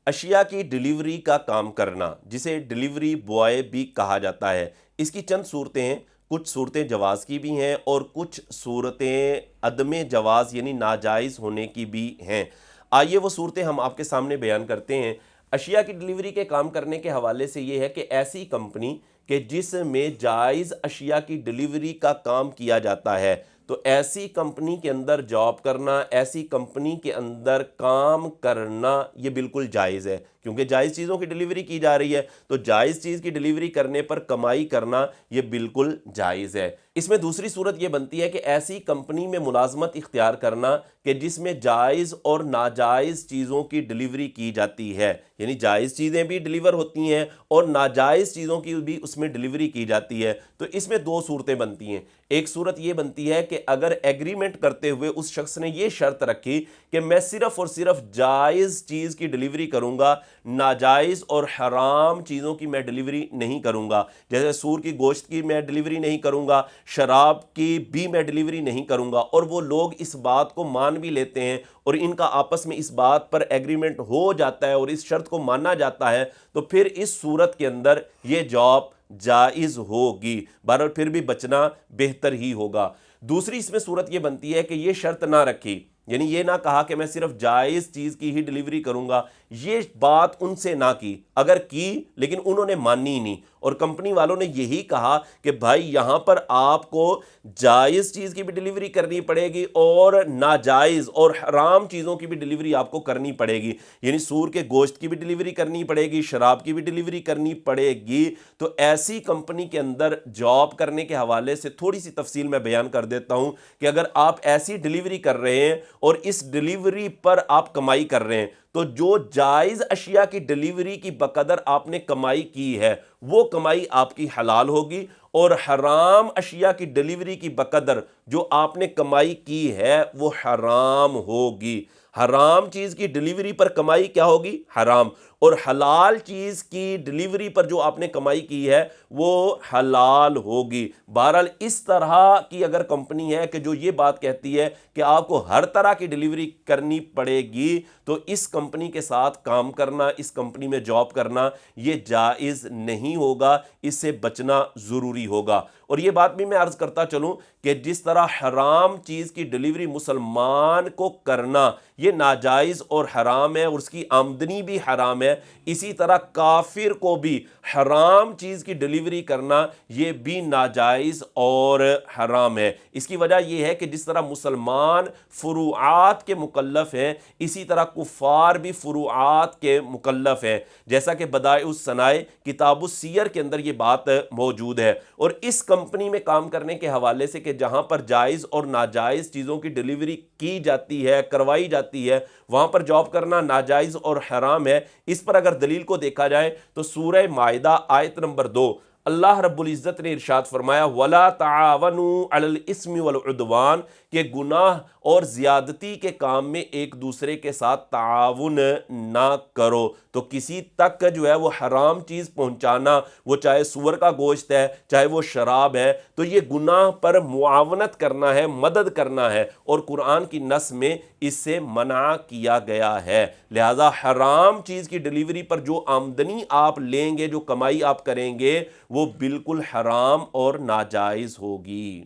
اشیاء کی ڈیلیوری کا کام کرنا، جسے ڈیلیوری بوائے بھی کہا جاتا ہے، اس کی چند صورتیں ہیں۔ کچھ صورتیں جواز کی بھی ہیں اور کچھ صورتیں عدم جواز یعنی ناجائز ہونے کی بھی ہیں۔ آئیے وہ صورتیں ہم آپ کے سامنے بیان کرتے ہیں۔ اشیاء کی ڈیلیوری کے کام کرنے کے حوالے سے یہ ہے کہ ایسی کمپنی کہ جس میں جائز اشیاء کی ڈیلیوری کا کام کیا جاتا ہے، تو ایسی کمپنی کے اندر جاب کرنا، ایسی کمپنی کے اندر کام کرنا یہ بالکل جائز ہے، کیونکہ جائز چیزوں کی ڈیلیوری کی جا رہی ہے، تو جائز چیز کی ڈیلیوری کرنے پر کمائی کرنا یہ بالکل جائز ہے۔ اس میں دوسری صورت یہ بنتی ہے کہ ایسی کمپنی میں ملازمت اختیار کرنا کہ جس میں جائز اور ناجائز چیزوں کی ڈیلیوری کی جاتی ہے، یعنی جائز چیزیں بھی ڈیلیور ہوتی ہیں اور ناجائز چیزوں کی بھی اس میں ڈیلیوری کی جاتی ہے۔ تو اس میں دو صورتیں بنتی ہیں۔ ایک صورت یہ بنتی ہے کہ اگر ایگریمنٹ کرتے ہوئے اس شخص نے یہ شرط رکھی کہ میں صرف اور صرف جائز چیز کی ڈیلیوری کروں گا، ناجائز اور حرام چیزوں کی میں ڈیلیوری نہیں کروں گا، جیسے سور کی گوشت کی میں ڈیلیوری نہیں کروں گا، شراب کی بھی میں ڈیلیوری نہیں کروں گا، اور وہ لوگ اس بات کو مان بھی لیتے ہیں اور ان کا آپس میں اس بات پر ایگریمنٹ ہو جاتا ہے اور اس شرط کو مانا جاتا ہے، تو پھر اس صورت کے اندر یہ جاب جائز ہوگی۔ بہرحال پھر بھی بچنا بہتر ہی ہوگا۔ دوسری اس میں صورت یہ بنتی ہے کہ یہ شرط نہ رکھی، یعنی یہ نہ کہا کہ میں صرف جائز چیز کی ہی ڈیلیوری کروں گا، یہ بات ان سے نہ کی، اگر کی لیکن انہوں نے مانی نہیں، اور کمپنی والوں نے یہی کہا کہ بھائی یہاں پر آپ کو جائز چیز کی بھی ڈیلیوری کرنی پڑے گی اور ناجائز اور حرام چیزوں کی بھی ڈیلیوری آپ کو کرنی پڑے گی، یعنی سور کے گوشت کی بھی ڈیلیوری کرنی پڑے گی، شراب کی بھی ڈیلیوری کرنی پڑے گی۔ تو ایسی کمپنی کے اندر جاب کرنے کے حوالے سے تھوڑی سی تفصیل میں بیان کر دیتا ہوں کہ اگر آپ ایسی ڈیلیوری کر رہے ہیں اور اس ڈیلیوری پر آپ کمائی کر رہے ہیں، تو جو جائز اشیاء کی ڈیلیوری کی بقدر آپ نے کمائی کی ہے وہ کمائی آپ کی حلال ہوگی، اور حرام اشیاء کی ڈیلیوری کی بقدر جو آپ نے کمائی کی ہے وہ حرام ہوگی۔ حرام چیز کی ڈیلیوری پر کمائی کیا ہوگی؟ حرام، اور حلال چیز کی ڈیلیوری پر جو آپ نے کمائی کی ہے وہ حلال ہوگی۔ بہرحال اس طرح کی اگر کمپنی ہے کہ جو یہ بات کہتی ہے کہ آپ کو ہر طرح کی ڈیلیوری کرنی پڑے گی، تو اس کمپنی کے ساتھ کام کرنا، اس کمپنی میں جاب کرنا یہ جائز نہیں ہوگا، اس سے بچنا ضروری ہوگا۔ اور یہ بات بھی میں عرض کرتا چلوں کہ جس طرح حرام چیز کی ڈیلیوری مسلمان کو کرنا یہ ناجائز اور حرام ہے اور اس کی آمدنی بھی حرام ہے، اسی طرح کافر کو بھی حرام چیز کی ڈیلیوری کرنا یہ بھی ناجائز اور حرام ہے۔ اس کی وجہ یہ ہے کہ جس طرح مسلمان فروعات کے مکلف ہیں، اسی طرح کفار بھی فروعات کے مکلف ہیں، جیسا کہ بدائع الصنائع کتاب السیر کے اندر یہ بات موجود ہے۔ اور اس کمپنی میں کام کرنے کے حوالے سے کہ جہاں پر جائز اور ناجائز چیزوں کی ڈیلیوری کی جاتی ہے، کروائی جاتی ہے، وہاں پر جاب کرنا ناجائز اور حرام ہے۔ اس پر اگر دلیل کو دیکھا جائے تو سورہ مائدہ آیت نمبر 2 اللہ رب العزت نے ارشاد فرمایا وَلَا تَعَاوَنُوا عَلَى الْإِثْمِ وَالْعُدْوَانِ کہ گناہ اور زیادتی کے کام میں ایک دوسرے کے ساتھ تعاون نہ کرو۔ تو کسی تک جو ہے وہ حرام چیز پہنچانا، وہ چاہے سور کا گوشت ہے چاہے وہ شراب ہے، تو یہ گناہ پر معاونت کرنا ہے، مدد کرنا ہے، اور قرآن کی نص میں اس سے منع کیا گیا ہے۔ لہذا حرام چیز کی ڈیلیوری پر جو آمدنی آپ لیں گے، جو کمائی آپ کریں گے، وہ بالکل حرام اور ناجائز ہوگی۔